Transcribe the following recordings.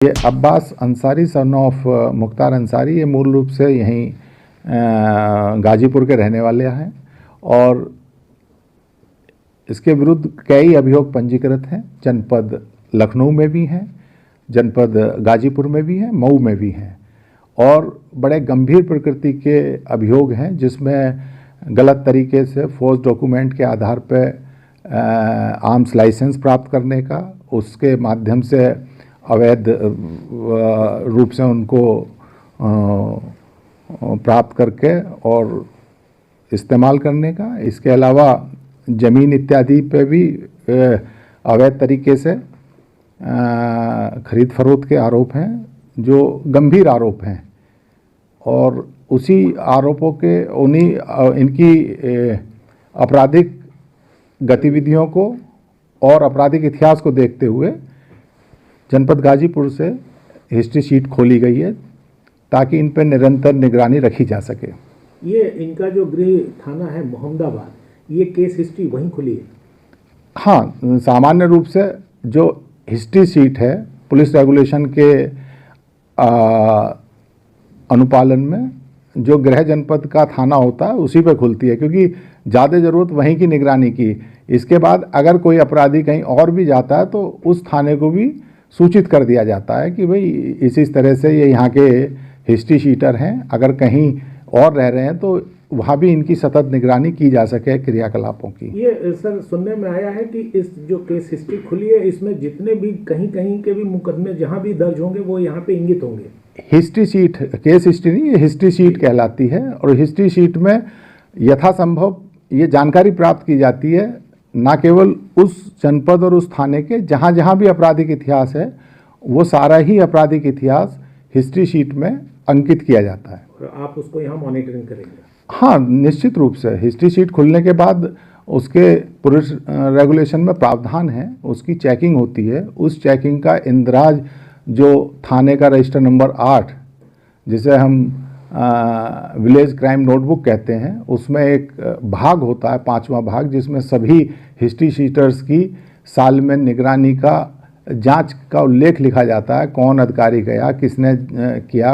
ये Abbas Ansari son of Mukhtar Ansari, ये मूल रूप से यहीं गाजीपुर के रहने वाले हैं और इसके विरुद्ध कई अभियोग पंजीकृत हैं। जनपद लखनऊ में भी हैं, जनपद गाजीपुर में भी हैं, मऊ में भी हैं और बड़े गंभीर प्रकृति के अभियोग हैं, जिसमें गलत तरीके से फोर्स डॉक्यूमेंट के आधार पर आर्म्स लाइसेंस प्राप्त करने का, उसके माध्यम से अवैध रूप से उनको प्राप्त करके और इस्तेमाल करने का। इसके अलावा ज़मीन इत्यादि पे भी अवैध तरीके से खरीद फरोख्त के आरोप हैं, जो गंभीर आरोप हैं और उसी आरोपों के इनकी आपराधिक गतिविधियों को और आपराधिक इतिहास को देखते हुए जनपद गाजीपुर से हिस्ट्री शीट खोली गई है ताकि इन पर निरंतर निगरानी रखी जा सके। ये इनका जो गृह थाना है मोहम्मदाबाद, ये केस हिस्ट्री वहीं खुली है? हाँ, सामान्य रूप से जो हिस्ट्री शीट है पुलिस रेगुलेशन के अनुपालन में जो गृह जनपद का थाना होता है उसी पे खुलती है, क्योंकि ज़्यादा ज़रूरत वहीं की निगरानी की। इसके बाद अगर कोई अपराधी कहीं और भी जाता है तो उस थाने को भी सूचित कर दिया जाता है कि भाई इसी तरह से ये यहाँ के हिस्ट्री शीटर हैं, अगर कहीं और रह रहे हैं तो वहाँ भी इनकी सतत निगरानी की जा सके क्रियाकलापों की। ये सर सुनने में आया है कि इस जो केस हिस्ट्री खुली है इसमें जितने भी कहीं कहीं के भी मुकदमे जहाँ भी दर्ज होंगे वो यहाँ पे इंगित होंगे। हिस्ट्री शीट, केस हिस्ट्री नहीं, ये हिस्ट्री शीट कहलाती है और हिस्ट्री शीट में यथासंभव ये जानकारी प्राप्त की जाती है, ना केवल उस जनपद और उस थाने के जहाँ जहाँ भी आपराधिक इतिहास है वो सारा ही आपराधिक इतिहास हिस्ट्री शीट में अंकित किया जाता है। और आप उसको यहाँ मॉनिटरिंग करेंगे? हाँ, निश्चित रूप से। हिस्ट्री शीट खुलने के बाद उसके पुलिस रेगुलेशन में प्रावधान है, उसकी चेकिंग होती है। उस चेकिंग का इंदराज जो थाने का रजिस्टर नंबर 8, जिसे हम विलेज क्राइम नोटबुक कहते हैं, उसमें एक भाग होता है, 5वां भाग, जिसमें सभी हिस्ट्री शीटर्स की साल में निगरानी का जांच का उल्लेख लिखा जाता है। कौन अधिकारी गया, किसने किया,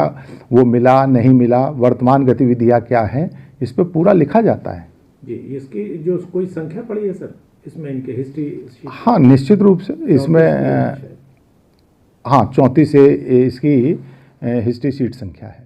वो मिला नहीं मिला, वर्तमान गतिविधियां क्या हैं, इस पे पूरा लिखा जाता है जी। इसकी जो कोई संख्या पड़ी है सर इसमें इनके हिस्ट्री शीट? हाँ, निश्चित रूप से इसमें हाँ 34 से इसकी हिस्ट्री शीट संख्या है।